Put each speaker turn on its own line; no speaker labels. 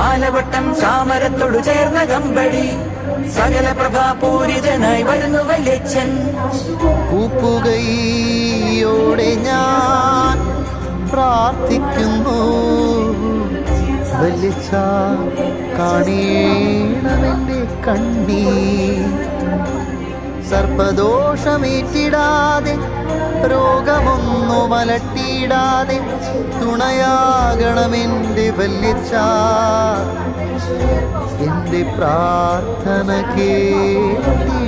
ആലവട്ടം ചാമരത്തോടു ചേർന്ന കമ്പടി സകല പ്രഭാപൂരിതനായി വരുന്നു വല്യച്ഛൻ.
കൂപ്പുകൈയോടെ ഞാൻ പ്രാർത്ഥിക്കുന്നു, വല്യച്ഛ കാണേണമെൻ്റെ കണ്ണീർ. സർപ്പദോഷമേറ്റിടാതെ രോഗമൊന്നു മലട്ടിയിടാതെ തുണയാകണമെൻ്റെ വല്യച്ഛ. എൻ്റെ പ്രാർത്ഥന കേട്ടിടണേ.